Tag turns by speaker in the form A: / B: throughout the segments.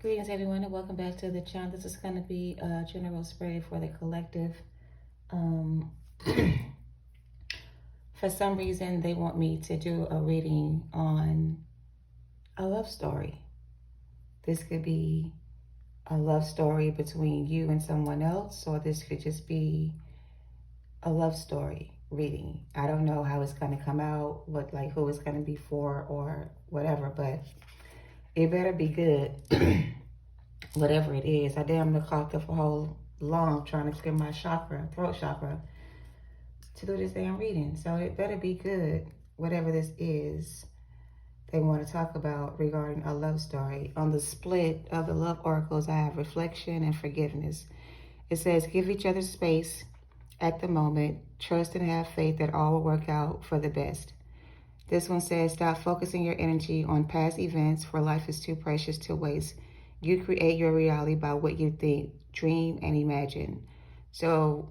A: Greetings, everyone, and welcome back to the channel. This is going to be a general spray for the collective. Um, for some reason, they want me to do a reading on a love story. This could be a love story between you and someone else, or this could just be a love story reading. I don't know how it's going to come out, who it's going to be for, or whatever, but it better be good. Whatever it is. I damn near coughed up a whole lung trying to clear my throat chakra, to do this damn reading. So it better be good, whatever this is they want to talk about regarding a love story. On the split of the love oracles, I have reflection and forgiveness. It says, give each other space at the moment. Trust and have faith that all will work out for the best. This one says, stop focusing your energy on past events, for life is too precious to waste. You create your reality by what you think, dream, and imagine. So,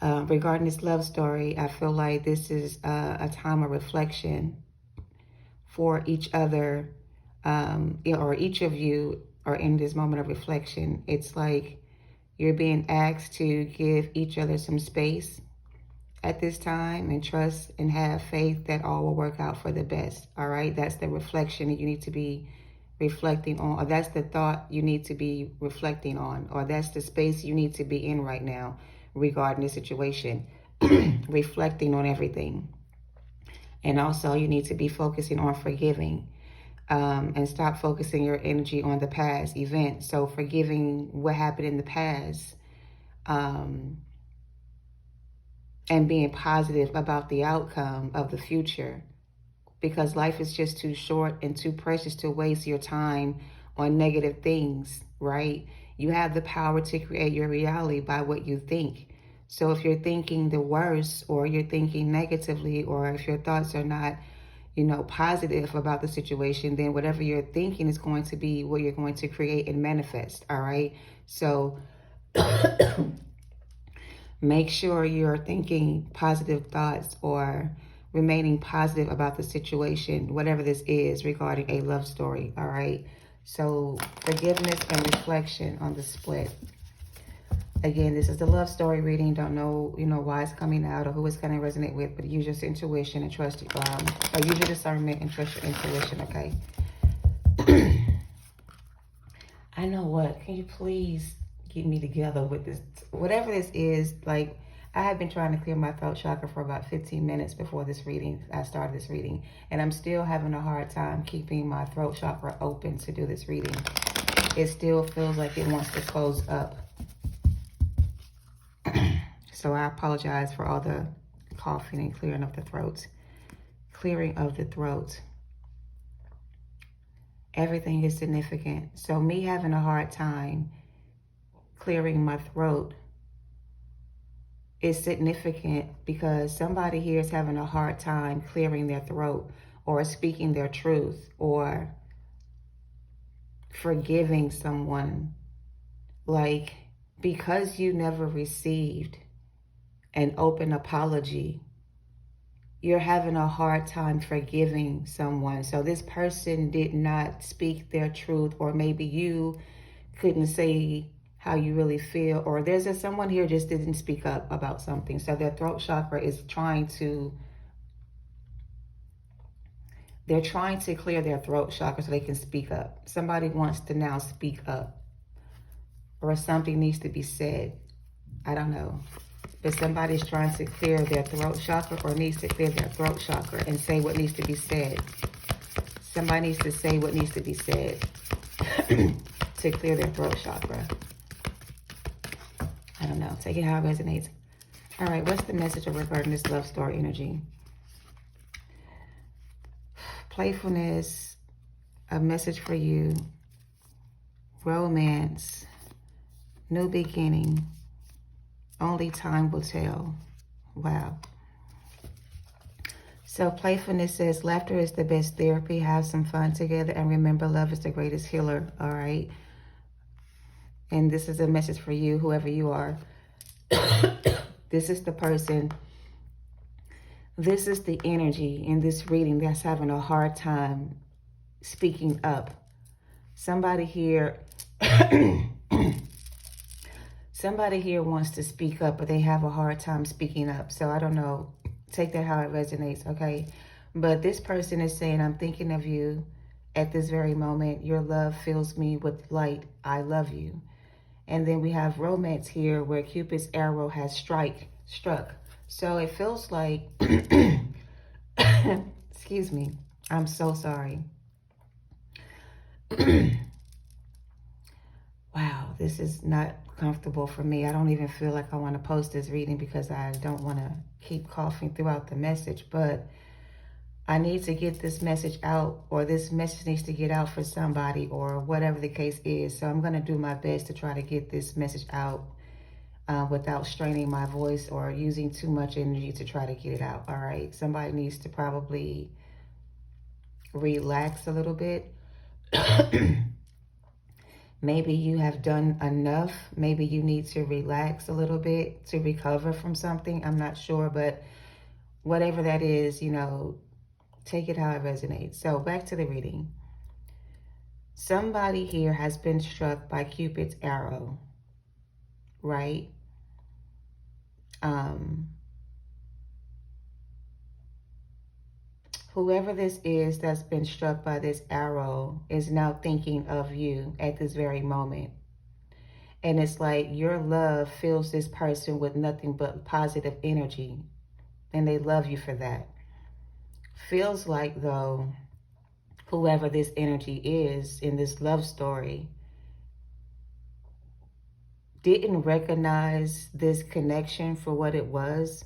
A: regarding this love story, I feel like this is a time of reflection for each other, or each of you are in this moment of reflection. It's like you're being asked to give each other some space at this time and trust and have faith that all will work out for the best. All right, that's the reflection that you need to be reflecting on, or that's the thought you need to be reflecting on, or that's the space you need to be in right now regarding the situation. Reflecting on everything. And also you need to be focusing on forgiving, and stop focusing your energy on the past event. So forgiving what happened in the past, and being positive about the outcome of the future, because life is just too short and too precious to waste your time on negative things, right? You have the power to create your reality by what you think. So if you're thinking the worst, or you're thinking negatively, or if your thoughts are not, positive about the situation, then whatever you're thinking is going to be what you're going to create and manifest, all right? So make sure you're thinking positive thoughts or remaining positive about the situation, whatever this is regarding a love story, all right? So forgiveness and reflection on the split. Again, this is the love story reading. Don't know, why it's coming out or who it's going to resonate with, but use your intuition and trust, or use your discernment and trust your intuition, okay? I know what. Can you please get me together with this? Whatever this is, I have been trying to clear my throat chakra for about 15 minutes before this reading. I started this reading, and I'm still having a hard time keeping my throat chakra open to do this reading. It still feels like it wants to close up. So I apologize for all the coughing and clearing of the throat. Clearing of the throat. Everything is significant. So me having a hard time clearing my throat is significant, because somebody here is having a hard time clearing their throat, or speaking their truth, or forgiving someone. Because you never received an open apology, you're having a hard time forgiving someone. So this person did not speak their truth, or maybe you couldn't say how you really feel, or there's someone here just didn't speak up about something. So their throat chakra is trying to clear their throat chakra so they can speak up. Somebody wants to now speak up, or something needs to be said. I don't know. But somebody's trying to clear their throat chakra, or needs to clear their throat chakra and say what needs to be said. Somebody needs to say what needs to be said to clear their throat chakra. I don't know. Take it how it resonates. All right, what's the message regarding this love story energy? Playfulness, a message for you. Romance, new beginning. Only time will tell. Wow. So playfulness says, laughter is the best therapy. Have some fun together, and remember, love is the greatest healer. All right. And this is a message for you, whoever you are. This is the person. This is the energy in this reading that's having a hard time speaking up. Somebody here, somebody here wants to speak up, but they have a hard time speaking up. So I don't know. Take that how it resonates, okay? But this person is saying, I'm thinking of you at this very moment. Your love fills me with light. I love you. And then we have romance here where Cupid's arrow has struck. So it feels like, excuse me, I'm so sorry. Wow, this is not comfortable for me. I don't even feel like I want to post this reading because I don't want to keep coughing throughout the message, but I need to get this message out, or this message needs to get out for somebody, or whatever the case is. So I'm going to do my best to try to get this message out without straining my voice or using too much energy to try to get it out. All right. Somebody needs to probably relax a little bit. Maybe you have done enough. Maybe you need to relax a little bit to recover from something. I'm not sure, but whatever that is, you know, take it how it resonates. So back to the reading. Somebody here has been struck by Cupid's arrow, right? Whoever this is that's been struck by this arrow is now thinking of you at this very moment. And it's like your love fills this person with nothing but positive energy. And they love you for that. Feels like, though, whoever this energy is in this love story didn't recognize this connection for what it was.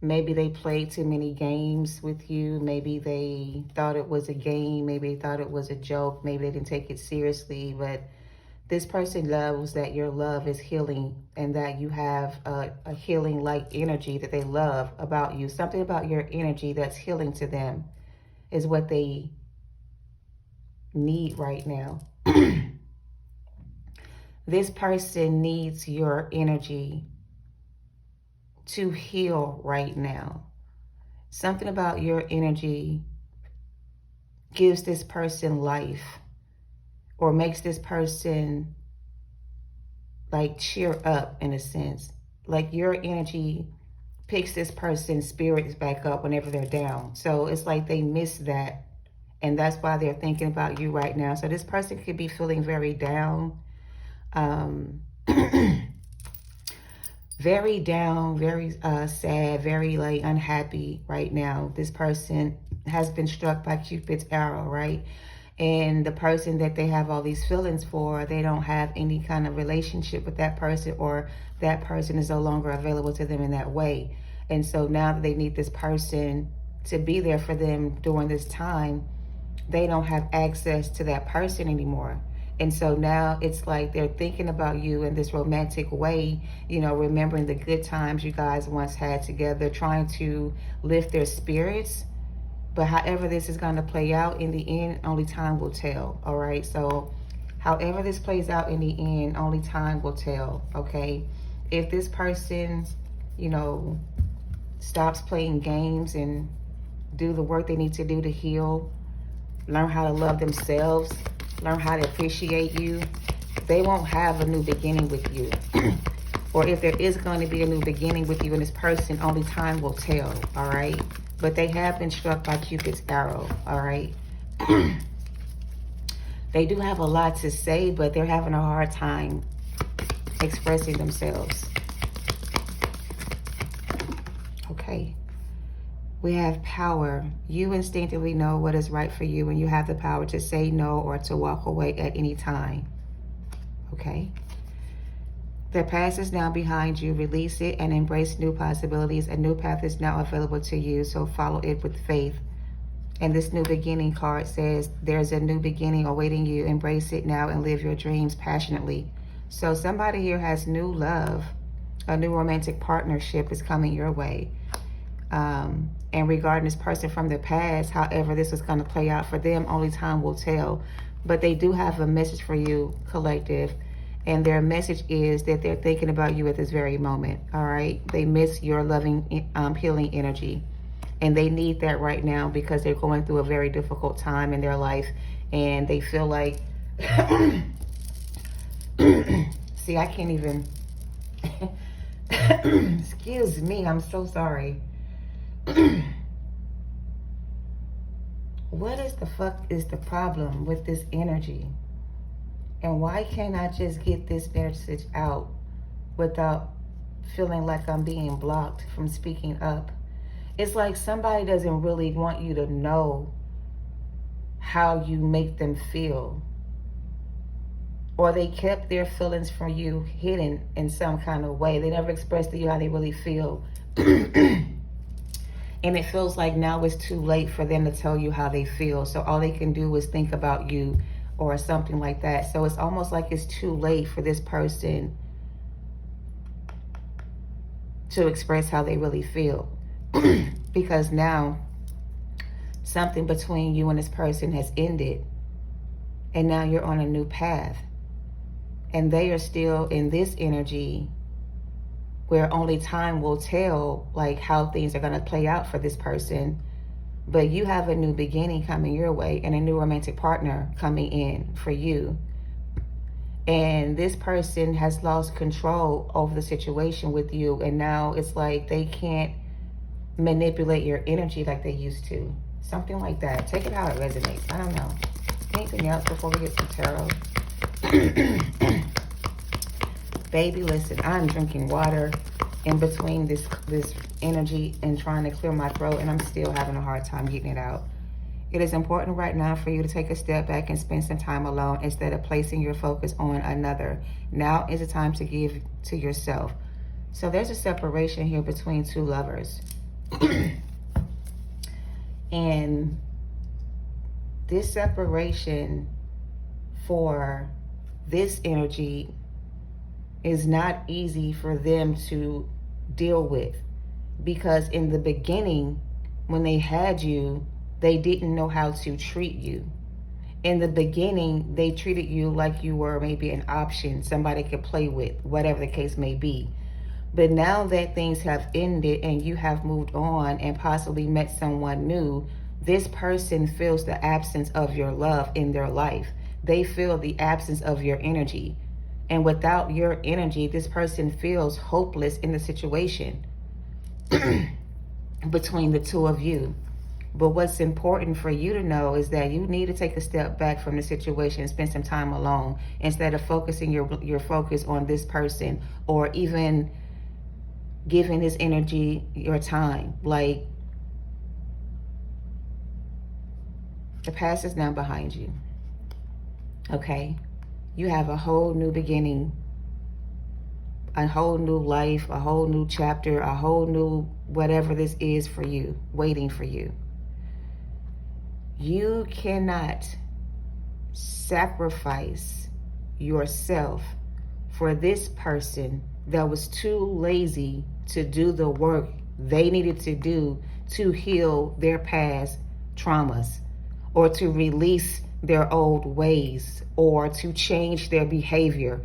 A: Maybe they played too many games with you. Maybe they thought it was a game. Maybe they thought it was a joke. Maybe they didn't take it seriously. But this person loves that your love is healing and that you have a healing-like energy that they love about you. Something about your energy that's healing to them is what they need right now. This person needs your energy to heal right now. Something about your energy gives this person life, or makes this person like cheer up in a sense. Like your energy picks this person's spirits back up whenever they're down. So it's like they miss that, and that's why they're thinking about you right now. So this person could be feeling very down, very down, very sad, very like unhappy right now. This person has been struck by Cupid's arrow, right? And the person that they have all these feelings for, they don't have any kind of relationship with that person, or that person is no longer available to them in that way. And so now that they need this person to be there for them during this time, they don't have access to that person anymore. And so now it's like they're thinking about you in this romantic way, you know, remembering the good times you guys once had together, trying to lift their spirits. But however this is going to play out in the end, only time will tell, all right? So however this plays out in the end, only time will tell, okay? If this person, you know, stops playing games and do the work they need to do to heal, learn how to love themselves, learn how to appreciate you, they won't have a new beginning with you. Or if there is going to be a new beginning with you and this person, only time will tell, all right? But they have been struck by Cupid's arrow, all right? They do have a lot to say, but they're having a hard time expressing themselves. Okay. We have power. You instinctively know what is right for you, and you have the power to say no or to walk away at any time. Okay? The past is now behind you. Release it and embrace new possibilities. A new path is now available to you, so follow it with faith. And this new beginning card says there's a new beginning awaiting you. Embrace it now and live your dreams passionately. So somebody here has new love. A new romantic partnership is coming your way. And regarding this person from the past, however this is going to play out for them, only time will tell. But they do have a message for you, collective. And their message is that they're thinking about you at this very moment, all right? They miss your loving, healing energy. And they need that right now because they're going through a very difficult time in their life. And they feel like, see, I can't even, excuse me, I'm so sorry. What is the fuck is the problem with this energy? And why can't I just get this message out without feeling like I'm being blocked from speaking up? It's like somebody doesn't really want you to know how you make them feel. Or they kept their feelings from you hidden in some kind of way. They never expressed to you how they really feel. And it feels like now it's too late for them to tell you how they feel. So all they can do is think about you or something like that. So it's almost like it's too late for this person to express how they really feel. Because now something between you and this person has ended. And now you're on a new path. And they are still in this energy where only time will tell like how things are going to play out for this person. But you have a new beginning coming your way and a new romantic partner coming in for you. And this person has lost control over the situation with you. And now it's like they can't manipulate your energy like they used to. Something like that. Take it how it resonates. I don't know. Anything else before we get some tarot? Baby, listen, I'm drinking water in between this energy and trying to clear my throat, and I'm still having a hard time getting it out. It is important right now for you to take a step back and spend some time alone instead of placing your focus on another. Now is the time to give to yourself. So there's a separation here between two lovers. And this separation for this energy is not easy for them to deal with, because in the beginning, when they had you, they didn't know how to treat you. In the beginning, they treated you like you were maybe an option, somebody could play with, whatever the case may be. But now that things have ended and you have moved on and possibly met someone new, this person feels the absence of your love in their life. They feel the absence of your energy. And without your energy, this person feels hopeless in the situation between the two of you. But what's important for you to know is that you need to take a step back from the situation and spend some time alone instead of focusing your focus on this person or even giving this energy your time. Like, the past is now behind you. Okay? You have a whole new beginning, a whole new life, a whole new chapter, a whole new whatever this is for you, waiting for you. You cannot sacrifice yourself for this person that was too lazy to do the work they needed to do to heal their past traumas or to release their old ways or to change their behavior.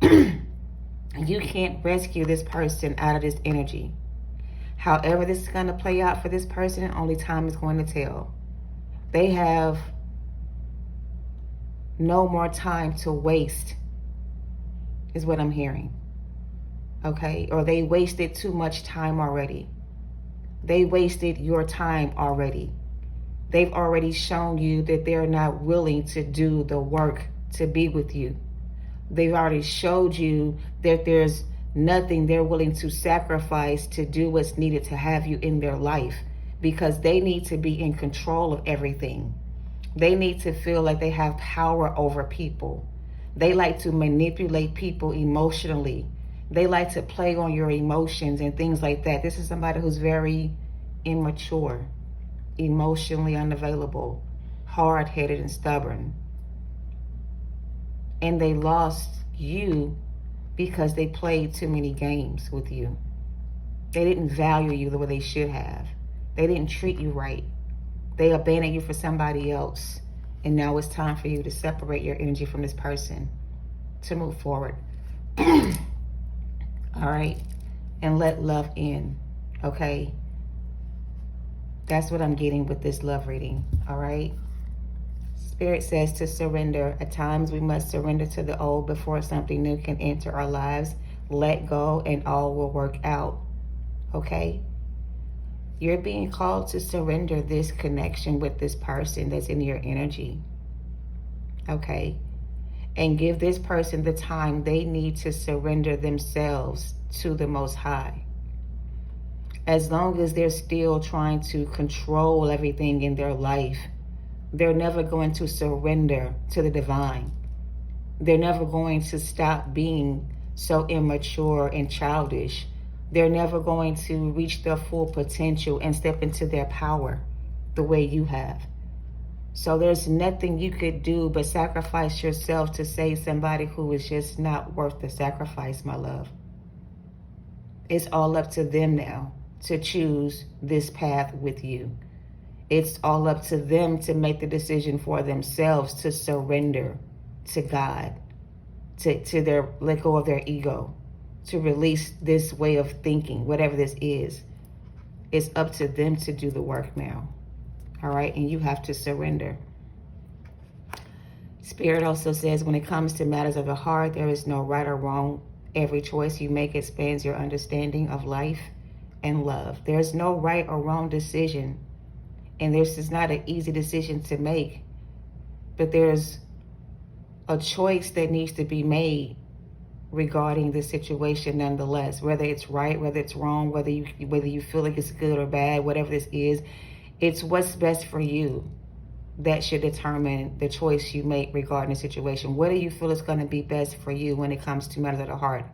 A: You can't rescue this person out of this energy. However this is going to play out for this person, only time is going to tell. They have no more time to waste, is what I'm hearing. Okay? Or they wasted too much time already. They wasted your time already. They've already shown you that they're not willing to do the work to be with you. They've already showed you that there's nothing they're willing to sacrifice to do what's needed to have you in their life, because they need to be in control of everything. They need to feel like they have power over people. They like to manipulate people emotionally. They like to play on your emotions and things like that. This is somebody who's very immature, emotionally unavailable, hard-headed and stubborn. And they lost you because they played too many games with you. They didn't value you the way they should have. They didn't treat you right. They abandoned you for somebody else. And now it's time for you to separate your energy from this person to move forward. All right? And let love in, okay? That's what I'm getting with this love reading, all right? Spirit says to surrender. At times we must surrender to the old before something new can enter our lives. Let go and all will work out, okay? You're being called to surrender this connection with this person that's in your energy, okay? And give this person the time they need to surrender themselves to the Most High. As long as they're still trying to control everything in their life, they're never going to surrender to the divine. They're never going to stop being so immature and childish. They're never going to reach their full potential and step into their power the way you have. So there's nothing you could do but sacrifice yourself to save somebody who is just not worth the sacrifice, my love. It's all up to them now to choose this path with you. It's all up to them to make the decision for themselves to surrender to God, to their let go of their ego, to release this way of thinking, whatever this is. It's up to them to do the work now. All right, and you have to surrender. Spirit also says when it comes to matters of the heart, there is no right or wrong. Every choice you make expands your understanding of life and love. There's no right or wrong decision. And this is not an easy decision to make. But there's a choice that needs to be made regarding the situation nonetheless. Whether it's right, whether it's wrong, whether you feel like it's good or bad, whatever this is, it's what's best for you that should determine the choice you make regarding the situation. What do you feel is going to be best for you when it comes to matters of the heart?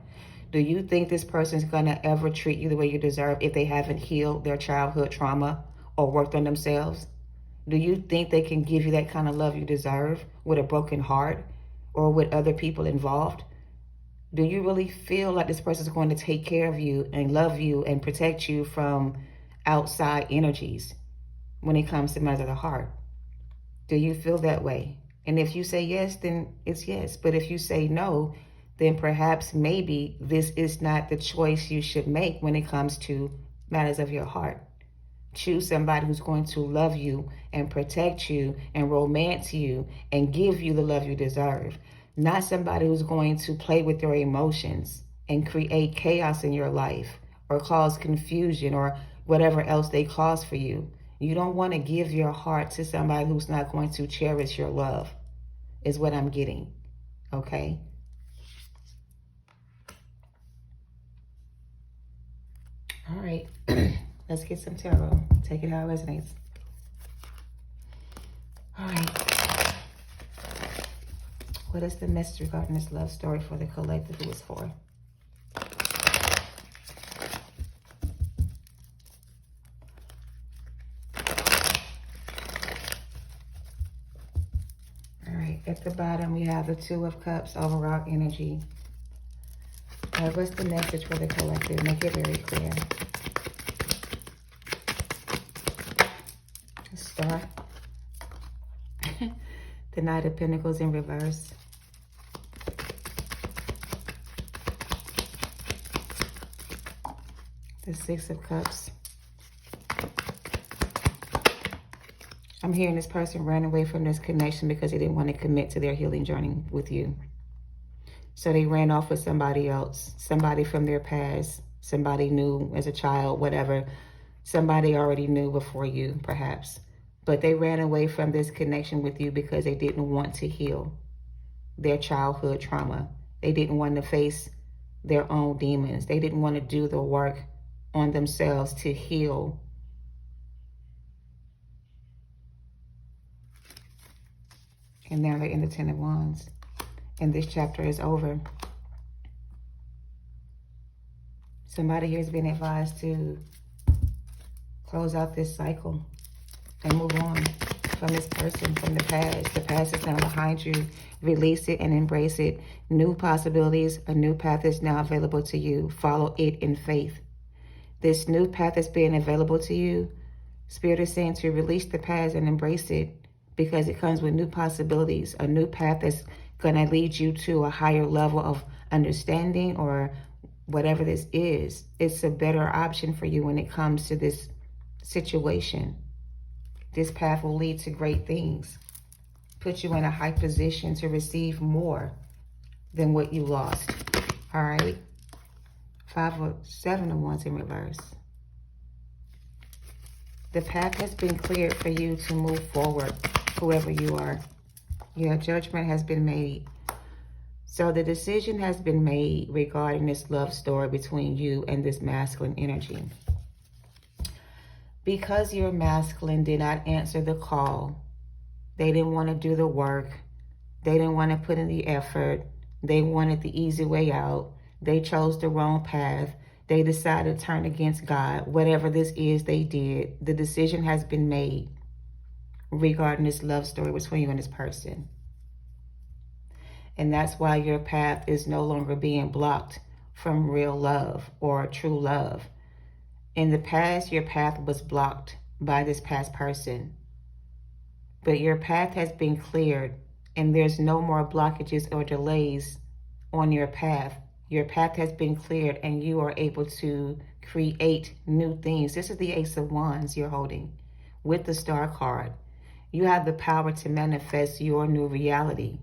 A: Do you think this person's going to ever treat you the way you deserve if they haven't healed their childhood trauma or worked on themselves? Do you think they can give you that kind of love you deserve with a broken heart or with other people involved? Do you really feel like this person's going to take care of you and love you and protect you from outside energies when it comes to matters of the heart? Do you feel that way? And if you say yes, then it's yes. But if you say no, then perhaps maybe this is not the choice you should make when it comes to matters of your heart. Choose somebody who's going to love you and protect you and romance you and give you the love you deserve. Not somebody who's going to play with your emotions and create chaos in your life or cause confusion or whatever else they cause for you. You don't want to give your heart to somebody who's not going to cherish your love, is what I'm getting, okay? All right, let's get some tarot. Take it how it resonates. All right. What is the message regarding this love story for the collective who it's for? All right, at the bottom we have the Two of Cups, overall energy. What's the message for the collective? Make it very clear. Star. The Knight of Pentacles in reverse. The Six of Cups. I'm hearing this person ran away from this connection because they didn't want to commit to their healing journey with you. So they ran off with somebody else, somebody from their past, somebody new as a child, whatever. Somebody already knew before you, perhaps. But they ran away from this connection with you because they didn't want to heal their childhood trauma. They didn't want to face their own demons. They didn't want to do the work on themselves to heal. And now they're in the Ten of Wands. And this chapter is over. Somebody here has been advised to close out this cycle and move on from this person, from the past. The past is now behind you. Release it and embrace it. New possibilities, a new path is now available to you. Follow it in faith. This new path is being available to you. Spirit is saying to release the past and embrace it because it comes with new possibilities, a new path that's going to lead you to a higher level of understanding or whatever this is. It's a better option for you when it comes to this situation. This path will lead to great things. Put you in a high position to receive more than what you lost. All right. 7 of Wands in reverse. The path has been cleared for you to move forward, whoever you are. Yeah, judgment has been made. So the decision has been made regarding this love story between you and this masculine energy. Because your masculine did not answer the call, they didn't want to do the work, they didn't want to put in the effort, they wanted the easy way out, they chose the wrong path, they decided to turn against God. Whatever this is they did, the decision has been made regarding this love story between you and this person. And that's why your path is no longer being blocked from real love or true love. In the past, your path was blocked by this past person. But your path has been cleared and there's no more blockages or delays on your path. Your path has been cleared and you are able to create new things. This is the Ace of Wands you're holding with the Star card. You have the power to manifest your new reality.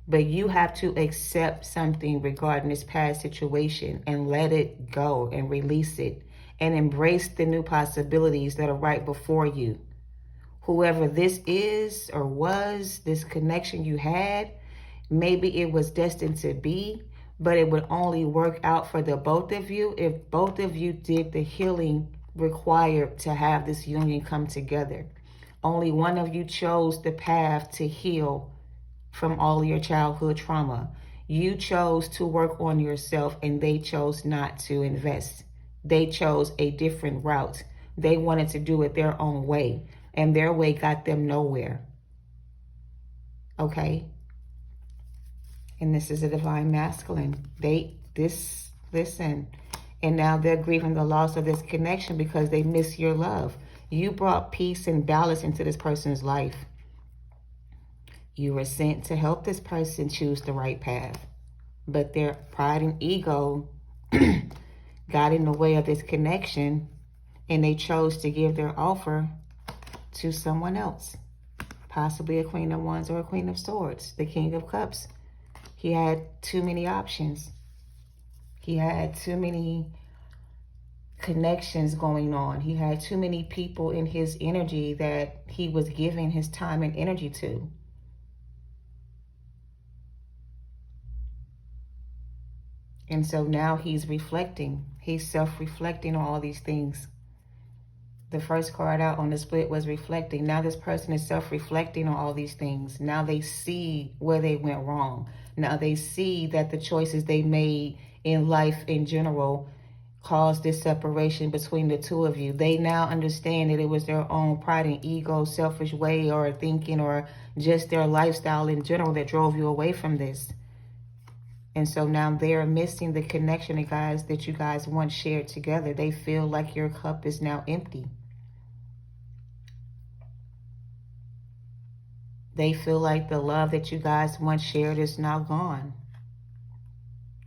A: But you have to accept something regarding this past situation and let it go and release it and embrace the new possibilities that are right before you. Whoever this is or was, this connection you had, maybe it was destined to be, but it would only work out for the both of you if both of you did the healing required to have this union come together. Only one of you chose the path to heal from all your childhood trauma. You chose to work on yourself and they chose not to invest. They chose a different route. They wanted to do it their own way, and their way got them nowhere. Okay? And this is a divine masculine. Listen. And now they're grieving the loss of this connection because they miss your love. You brought peace and balance into this person's life. You were sent to help this person choose the right path. But their pride and ego got in the way of this connection, and they chose to give their offer to someone else. Possibly a Queen of Wands or a Queen of Swords, the King of Cups. He had too many options. He had too many connections going on. He had too many people in his energy that he was giving his time and energy to. And so now he's reflecting. He's self-reflecting on all these things. The first card out on the split was reflecting. Now this person is self-reflecting on all these things. Now they see where they went wrong. Now they see that the choices they made in life in general caused this separation between the two of you. They now understand that it was their own pride and ego, selfish way or thinking, or just their lifestyle in general that drove you away from this. And so now they're missing the connection, guys, that you guys once shared together. They feel like your cup is now empty. They feel like the love that you guys once shared is now gone.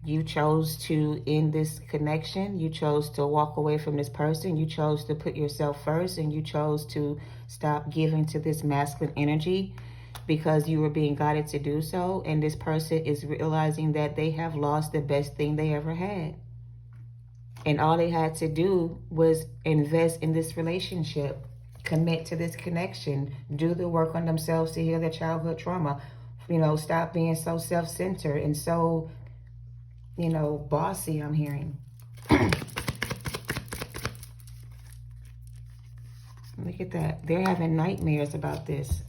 A: You chose to end this connection. You chose to walk away from this person. You chose to put yourself first, and you chose to stop giving to this masculine energy because you were being guided to do so. And this person is realizing that they have lost the best thing they ever had. And all they had to do was invest in this relationship, commit to this connection, do the work on themselves to heal their childhood trauma. You know, stop being so self-centered and so, you know, bossy, I'm hearing. Look at that. They're having nightmares about this.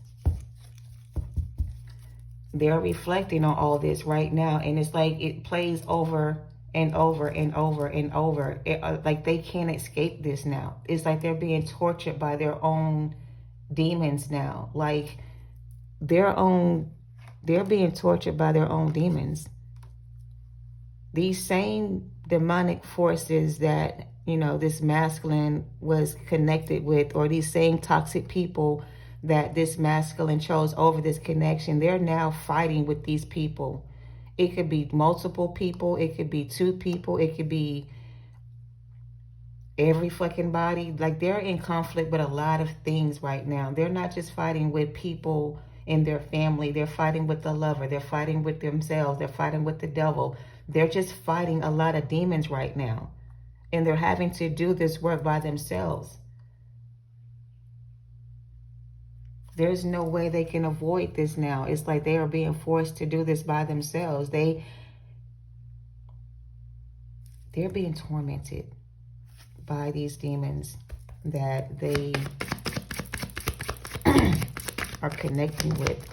A: They're reflecting on all this right now. And it's like it plays over and over and over and over. Like they can't escape this now. It's like they're being tortured by their own demons now. Like they're being tortured by their own demons. These same demonic forces that, you know, this masculine was connected with, or these same toxic people that this masculine chose over this connection, they're now fighting with these people. It could be multiple people. It could be 2 people. It could be every fucking body. Like, they're in conflict with a lot of things right now. They're not just fighting with people in their family. They're fighting with the lover. They're fighting with themselves. They're fighting with the devil. They're just fighting a lot of demons right now. And they're having to do this work by themselves. There's no way they can avoid this now. It's like they are being forced to do this by themselves. They're being tormented by these demons that they are connecting with.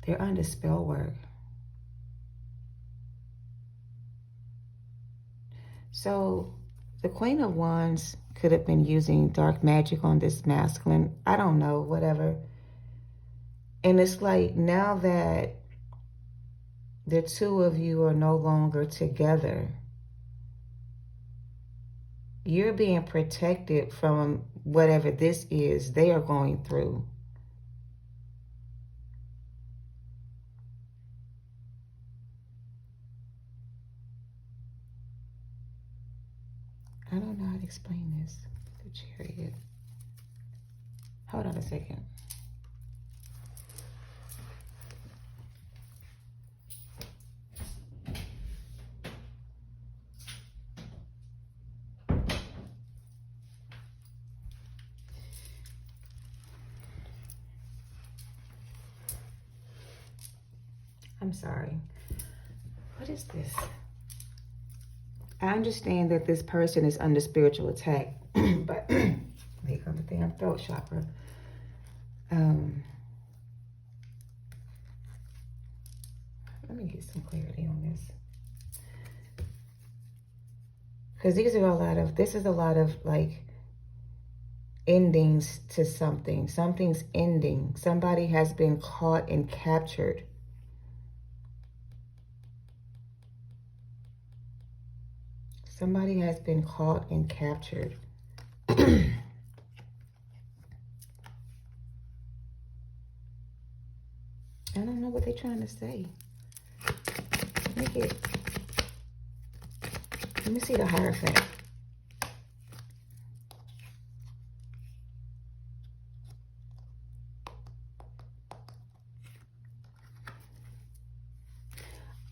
A: They're under spell work. So the Queen of Wands could have been using dark magic on this masculine. I don't know, whatever. And it's like, now that the two of you are no longer together, you're being protected from whatever this is they are going through. I don't know how to explain this. The Chariot. Hold on a second. I'm sorry. What is this? I understand that this person is under spiritual attack, but they come the damn throat chakra. Let me get some clarity on this. Because these are a lot of, this is a lot of like endings to something. Something's ending. Somebody has been caught and captured. Somebody has been caught and captured. I don't know what they're trying to say. Let me see the Hierophant.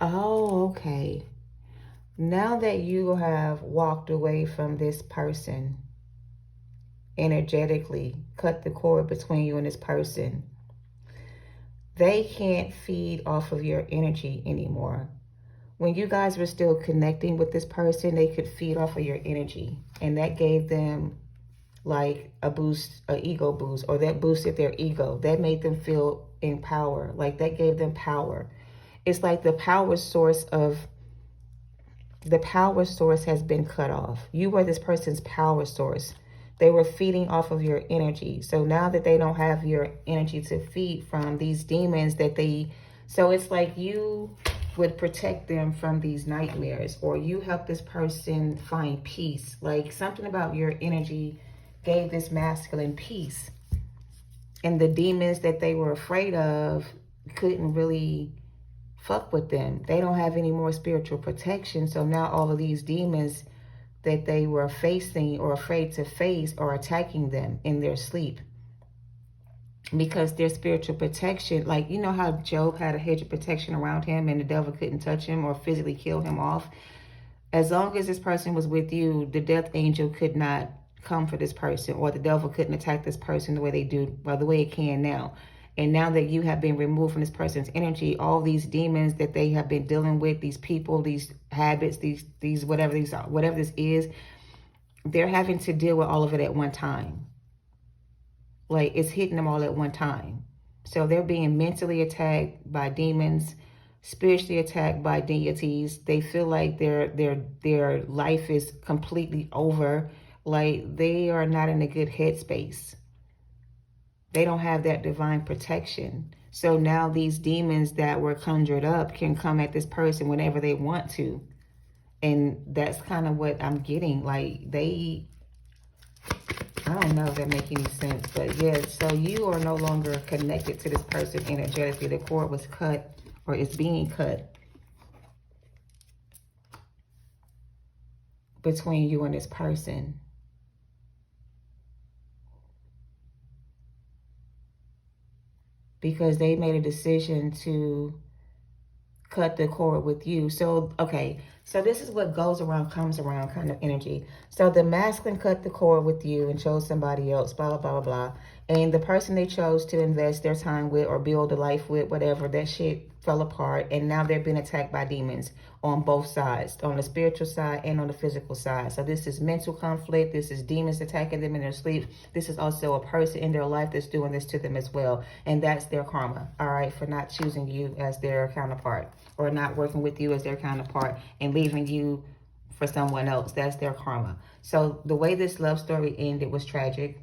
A: Oh, okay. Now that you have walked away from this person, energetically cut the cord between you and this person, they can't feed off of your energy anymore. When you guys were still connecting with this person, they could feed off of your energy. And that gave them like a boost, an ego boost, or that boosted their ego. That made them feel in power. Like that gave them power. It's like the power source has been cut off. You were this person's power source. They were feeding off of your energy. So now that they don't have your energy to feed from, these demons that so it's like you would protect them from these nightmares, or you help this person find peace. Like something about your energy gave this masculine peace. And the demons that they were afraid of couldn't really fuck with them. They don't have any more spiritual protection. So now all of these demons that they were facing or afraid to face are attacking them in their sleep. Because their spiritual protection, like, you know how Job had a hedge of protection around him and the devil couldn't touch him or physically kill him off? As long as this person was with you, the death angel could not come for this person, or the devil couldn't attack this person the way they do, well, the way it can now. And now that you have been removed from this person's energy, all these demons that they have been dealing with, these people, these habits, these whatever this is, they're having to deal with all of it at one time. Like it's hitting them all at one time. So they're being mentally attacked by demons, spiritually attacked by deities. They feel like their life is completely over. Like they are not in a good headspace. They don't have that divine protection. So now these demons that were conjured up can come at this person whenever they want to. And that's kind of what I'm getting. Like I don't know if that makes any sense. But yeah, so you are no longer connected to this person energetically. The cord was cut, or is being cut. between you and this person. Because they made a decision to cut the cord with you. So, okay, so this is what goes around, comes around kind of energy. So the masculine cut the cord with you and chose somebody else, blah, blah, blah, blah. And the person they chose to invest their time with or build a life with, whatever, that shit fell apart. And now they're being attacked by demons on both sides, on the spiritual side and on the physical side. So this is mental conflict. This is demons attacking them in their sleep. This is also a person in their life that's doing this to them as well. And that's their karma, all right, for not choosing you as their counterpart or not working with you as their counterpart and leaving you for someone else. That's their karma. So the way this love story ended was tragic.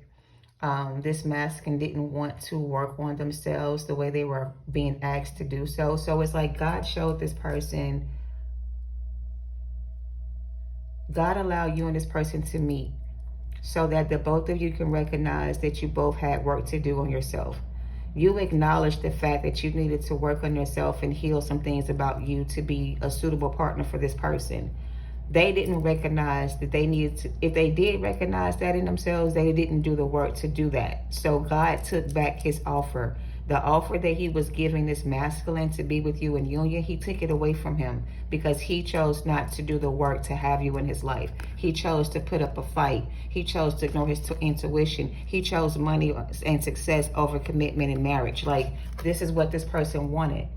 A: This masculine didn't want to work on themselves the way they were being asked to do so. So it's like God showed this person, God allowed you and this person to meet so that the both of you can recognize that you both had work to do on yourself. You acknowledged the fact that you needed to work on yourself and heal some things about you to be a suitable partner for this person. They didn't recognize that they needed to, if they did recognize that in themselves, they didn't do the work to do that. So God took back his offer. The offer that he was giving this masculine to be with you in union, he took it away from him because he chose not to do the work to have you in his life. He chose to put up a fight. He chose to ignore his intuition. He chose money and success over commitment in marriage. Like, this is what this person wanted.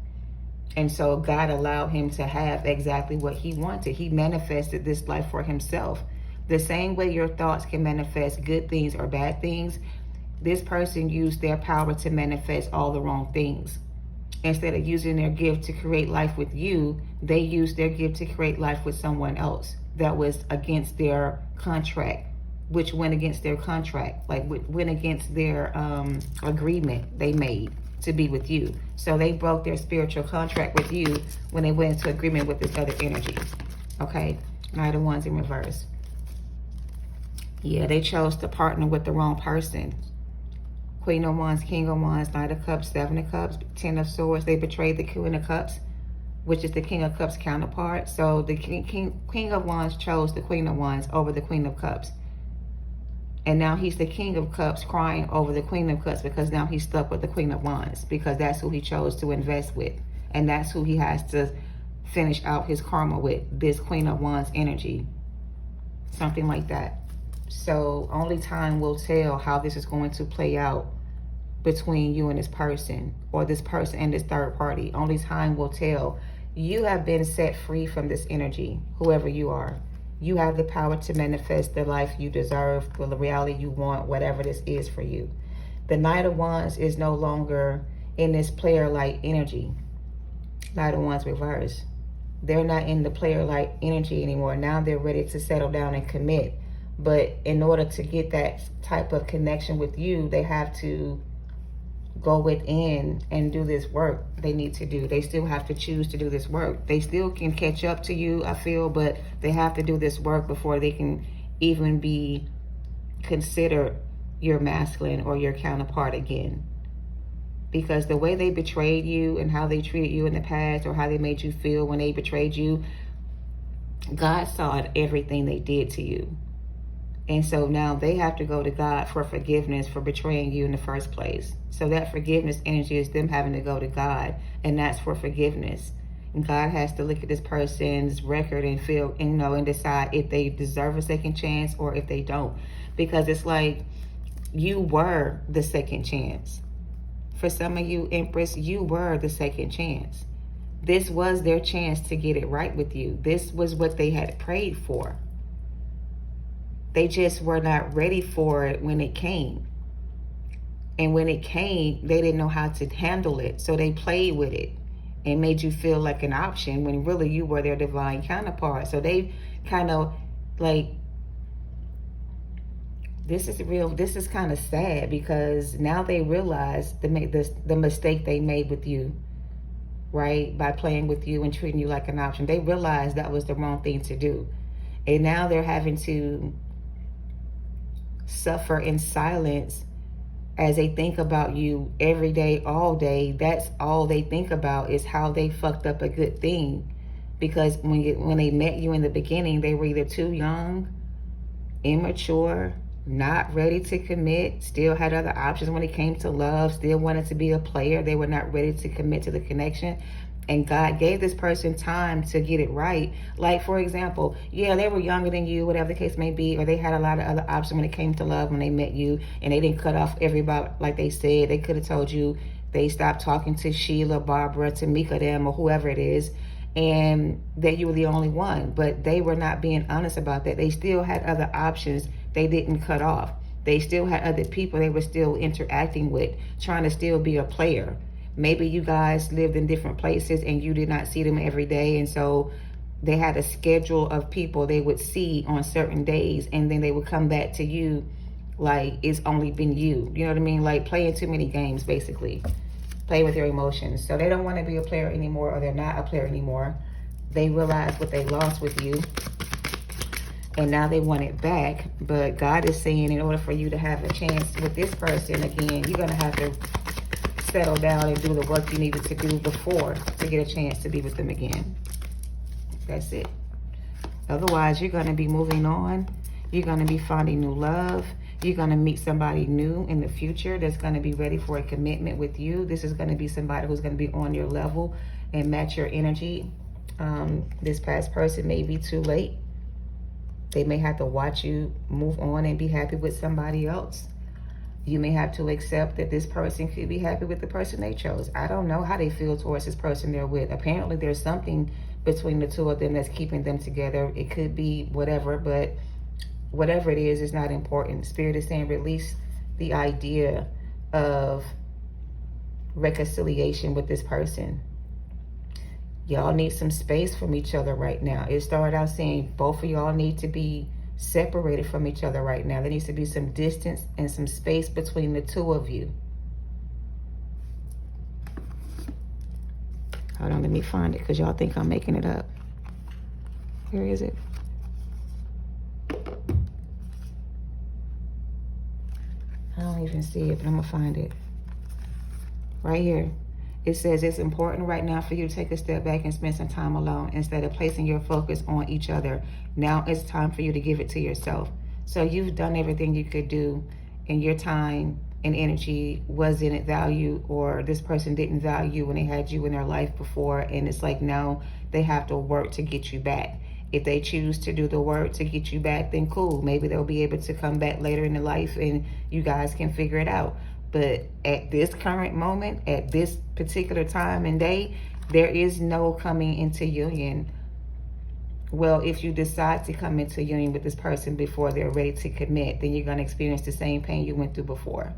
A: And so God allowed him to have exactly what he wanted. He manifested this life for himself. The same way your thoughts can manifest good things or bad things, this person used their power to manifest all the wrong things. Instead of using their gift to create life with you, they used their gift to create life with someone else that was against their contract, which went against their contract, like went against their agreement they made to be with you. So they broke their spiritual contract with you when they went into agreement with this other energy. Okay, Knight of Wands in reverse. Yeah, they chose to partner with the wrong person. Queen of Wands, King of Wands, Knight of Cups, Seven of Cups, Ten of Swords. They betrayed the Queen of Cups, which is the King of Cups counterpart. So the King of Wands chose the Queen of Wands over the Queen of Cups. And now he's the King of Cups crying over the Queen of Cups because now he's stuck with the Queen of Wands because that's who he chose to invest with. And that's who he has to finish out his karma with, this Queen of Wands energy. Something like that. So only time will tell how this is going to play out between you and this person, or this person and this third party. Only time will tell. You have been set free from this energy, whoever you are. You have the power to manifest the life you deserve, the reality you want, whatever this is for you. The Knight of Wands is no longer in this player-like energy. Knight of Wands reverse. They're not in the player-like energy anymore. Now they're ready to settle down and commit. But in order to get that type of connection with you, they have to go within and do this work they need to do. They still have to choose to do this work. They still can catch up to you, I feel, but they have to do this work before they can even be considered your masculine or your counterpart again. Because the way they betrayed you and how they treated you in the past, or how they made you feel when they betrayed you, God saw everything they did to you. And so now they have to go to God for forgiveness for betraying you in the first place. So that forgiveness energy is them having to go to God, and that's for forgiveness. And God has to look at this person's record and feel, and, and decide if they deserve a second chance or if they don't. Because it's like, you were the second chance. For some of you, Empress, you were the second chance. This was their chance to get it right with you. This was what they had prayed for. They just were not ready for it when it came. And when it came, they didn't know how to handle it. So they played with it and made you feel like an option when really you were their divine counterpart. So they kind of like, this is real. This is kind of sad because now they realize the mistake they made with you, right? By playing with you and treating you like an option. They realized that was the wrong thing to do. And now they're having to suffer in silence as they think about you every day, all day. That's all they think about, is how they fucked up a good thing Because when they met you in the beginning, they were either too young, immature, not ready to commit, still had other options when it came to love, still wanted to be a player. They were not ready to commit to the connection. And God gave this person time to get it right. Like, for example, yeah, they were younger than you, whatever the case may be, or they had a lot of other options when it came to love when they met you, and they didn't cut off everybody like they said. They could have told you they stopped talking to Sheila, Barbara, Tamika, them, or whoever it is, and that you were the only one. But they were not being honest about that. They still had other options they didn't cut off. They still had other people they were still interacting with, trying to still be a player. Maybe you guys lived in different places and you did not see them every day. And so they had a schedule of people they would see on certain days. And then they would come back to you like it's only been you. You know what I mean? Like playing too many games, basically. Play with your emotions. So they don't want to be a player anymore, or they're not a player anymore. They realize what they lost with you. And now they want it back. But God is saying in order for you to have a chance with this person again, you're going to have to settle down and do the work you needed to do before to get a chance to be with them again. That's it. Otherwise, you're going to be moving on. You're going to be finding new love. You're going to meet somebody new in the future that's going to be ready for a commitment with you. This is going to be somebody who's going to be on your level and match your energy. This past person may be too late. They may have to watch you move on and be happy with somebody else. You may have to accept that this person could be happy with the person they chose. I don't know how they feel towards this person they're with. Apparently there's something between the two of them that's keeping them together. It could be whatever, but whatever it is not important. Spirit is saying release the idea of reconciliation with this person. Y'all need some space from each other right now. It started out saying both of y'all need to be separated from each other right now. There needs to be some distance and some space between the two of you. Hold on, let me find it because y'all think I'm making it up. Where is it? I don't even see it, but I'm gonna find it. Right here. It says it's important right now for you to take a step back and spend some time alone instead of placing your focus on each other. Now it's time for you to give it to yourself. So you've done everything you could do, and your time and energy wasn't valued, or this person didn't value when they had you in their life before. And it's like now they have to work to get you back. If they choose to do the work to get you back, then cool. Maybe they'll be able to come back later in the life and you guys can figure it out. But at this current moment, at this particular time and day, there is no coming into union. Well, if you decide to come into union with this person before they're ready to commit, then you're going to experience the same pain you went through before,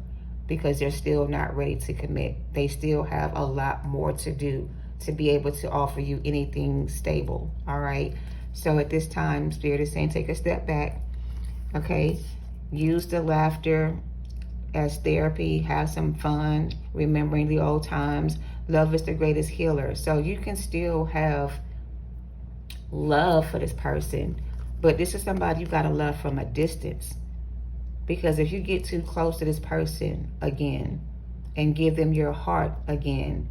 A: because they're still not ready to commit. They still have a lot more to do to be able to offer you anything stable. All right. So at this time, Spirit is saying take a step back. Okay. Use the laughter as therapy, have some fun, remembering the old times. Love is the greatest healer. So you can still have love for this person, but this is somebody you gotta love from a distance. Because if you get too close to this person again and give them your heart again,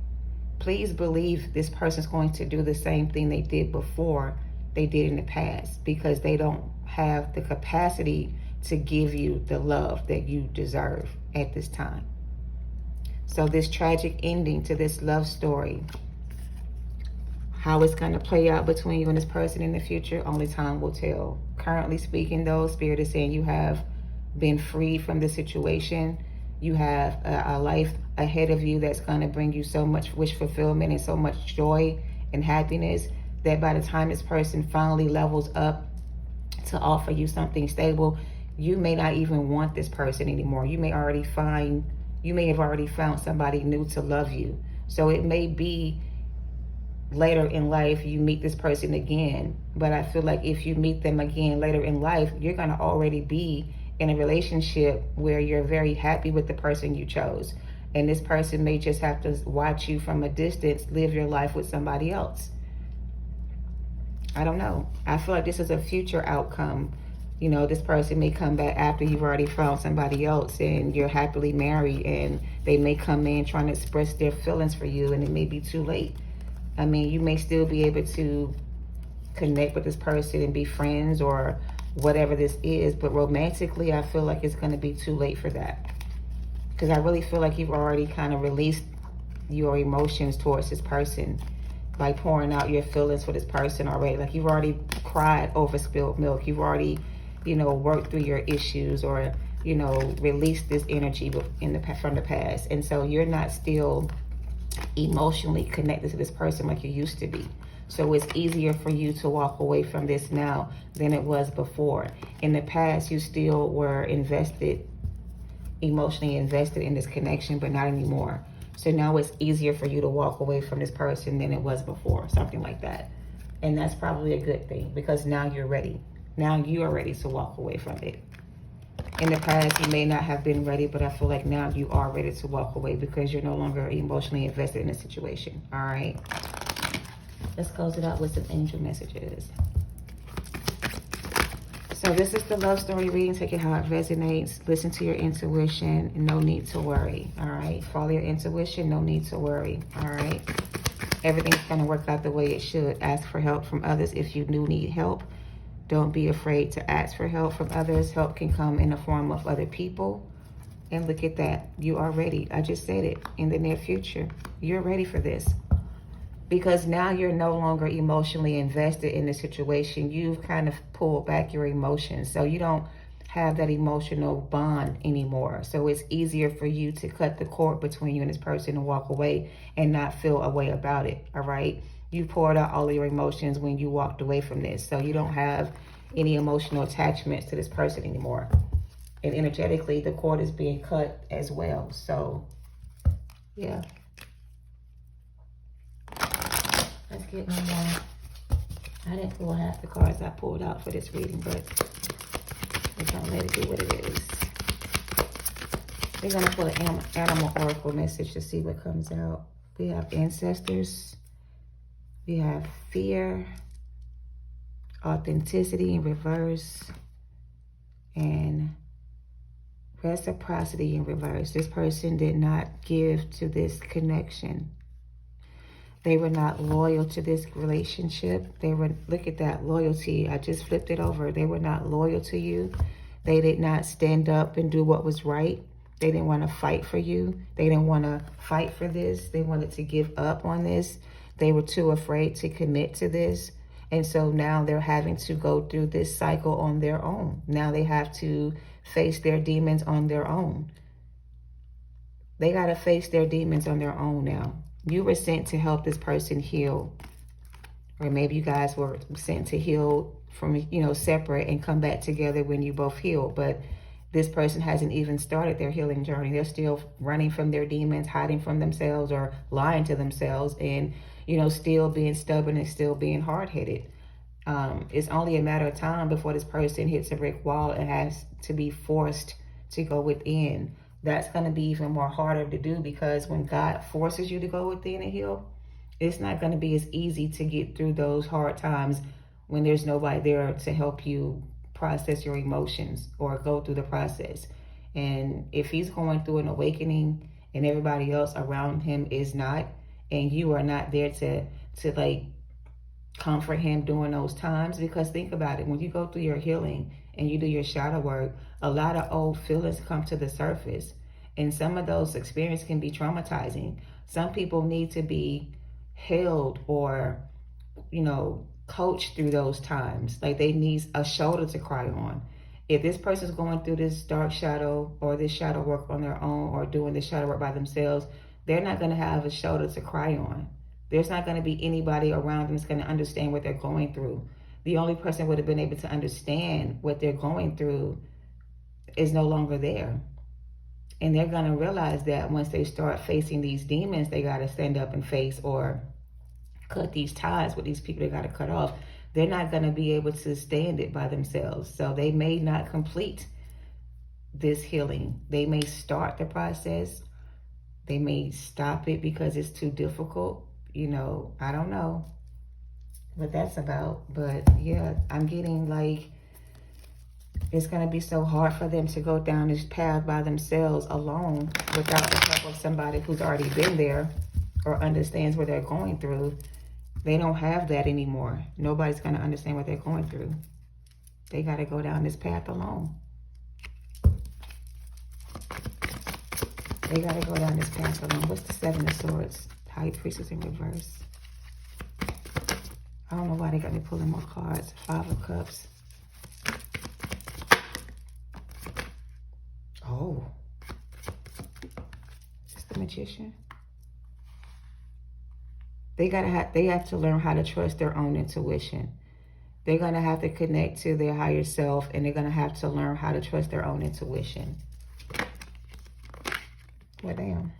A: please believe this person's going to do the same thing they did before they did in the past, because they don't have the capacity to give you the love that you deserve at this time. So this tragic ending to this love story, how it's going to play out between you and this person in the future, only time will tell. Currently speaking though, Spirit is saying you have been freed from the situation. You have a life ahead of you that's going to bring you so much wish fulfillment and so much joy and happiness that by the time this person finally levels up to offer you something stable, you may not even want this person anymore. You may have already found somebody new to love you. So it may be later in life you meet this person again, but I feel like if you meet them again later in life, you're going to already be in a relationship where you're very happy with the person you chose. And this person may just have to watch you from a distance live your life with somebody else. I don't know. I feel like this is a future outcome. You know, this person may come back after you've already found somebody else and you're happily married, and they may come in trying to express their feelings for you, and it may be too late. I mean, you may still be able to connect with this person and be friends or whatever this is. But romantically, I feel like it's going to be too late for that. Because I really feel like you've already kind of released your emotions towards this person by pouring out your feelings for this person already. Like you've already cried over spilled milk. You've already, you know, worked through your issues or, you know, released this energy from the past. And so you're not still emotionally connected to this person like you used to be. So it's easier for you to walk away from this now than it was before. In the past, you still were emotionally invested in this connection, but not anymore. So now it's easier for you to walk away from this person than it was before, something like that. And that's probably a good thing because now you're ready. Now you are ready to walk away from it. In the past, you may not have been ready, but I feel like now you are ready to walk away because you're no longer emotionally invested in the situation. All right. Let's close it out with some angel messages. So this is the love story reading. Take it how it resonates. Listen to your intuition. No need to worry. All right. Follow your intuition. No need to worry. All right. Everything's going to work out the way it should. Ask for help from others if you do need help. Don't be afraid to ask for help from others. Help can come in the form of other people. And look at that. You are ready. I just said it. In the near future, you're ready for this. Because now you're no longer emotionally invested in the situation. You've kind of pulled back your emotions. So you don't have that emotional bond anymore. So it's easier for you to cut the cord between you and this person and walk away and not feel a way about it. All right. You poured out all of your emotions when you walked away from this. So you don't have any emotional attachments to this person anymore. And energetically, the cord is being cut as well. So, yeah. Let's get one more. I didn't pull half the cards I pulled out for this reading, but we're going to let it do what it is. We're going to pull an animal oracle message to see what comes out. We have ancestors. We have fear, authenticity in reverse, and reciprocity in reverse. This person did not give to this connection. They were not loyal to this relationship. Look at that, loyalty. I just flipped it over. They were not loyal to you. They did not stand up and do what was right. They didn't want to fight for you. They didn't want to fight for this. They wanted to give up on this. They were too afraid to commit to this. And so now they're having to go through this cycle on their own. Now they have to face their demons on their own. They got to face their demons on their own now. You were sent to help this person heal. Or maybe you guys were sent to heal from, separate and come back together when you both healed. But this person hasn't even started their healing journey. They're still running from their demons, hiding from themselves or lying to themselves and, still being stubborn and still being hard-headed. It's only a matter of time before this person hits a brick wall and has to be forced to go within. That's going to be even more harder to do because when God forces you to go within and heal, it's not going to be as easy to get through those hard times when there's nobody there to help you process your emotions or go through the process. And if he's going through an awakening and everybody else around him is not, and you are not there to comfort him during those times, because think about it, when you go through your healing and you do your shadow work, a lot of old feelings come to the surface. And some of those experiences can be traumatizing. Some people need to be held or, coached through those times. Like they need a shoulder to cry on. If this person's going through this dark shadow or this shadow work on their own or doing this shadow work by themselves, they're not going to have a shoulder to cry on. There's not going to be anybody around them that's going to understand what they're going through. The only person would have been able to understand what they're going through is no longer there. And they're going to realize that once they start facing these demons, they got to stand up and face or cut these ties with these people they got to cut off. They're not going to be able to stand it by themselves. So they may not complete this healing. They may start the process. They may stop it because it's too difficult. I don't know what that's about. But yeah, I'm getting like it's going to be so hard for them to go down this path by themselves alone without the help of somebody who's already been there or understands what they're going through. They don't have that anymore. Nobody's going to understand what they're going through. They got to go down this path alone. They got to go down this path alone. What's the Seven of Swords? High Priestess in reverse. I don't know why they got me pulling more cards. Five of Cups. Oh. Is this the Magician? They have to learn how to trust their own intuition. They're going to have to connect to their higher self, and they're going to have to learn how to trust their own intuition. Well, damn.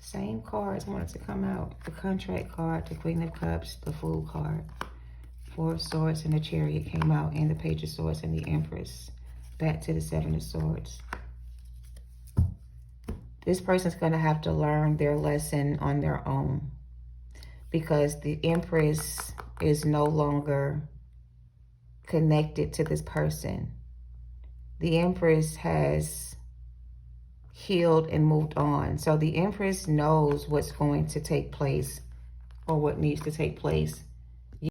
A: Same cards wanted to come out. The Contract card, the Queen of Cups, the Fool card. Four of Swords and the Chariot came out, and the Page of Swords and the Empress. Back to the Seven of Swords. This person's going to have to learn their lesson on their own, because the Empress is no longer connected to this person. The Empress has healed and moved on. So the Empress knows what's going to take place, or what needs to take place.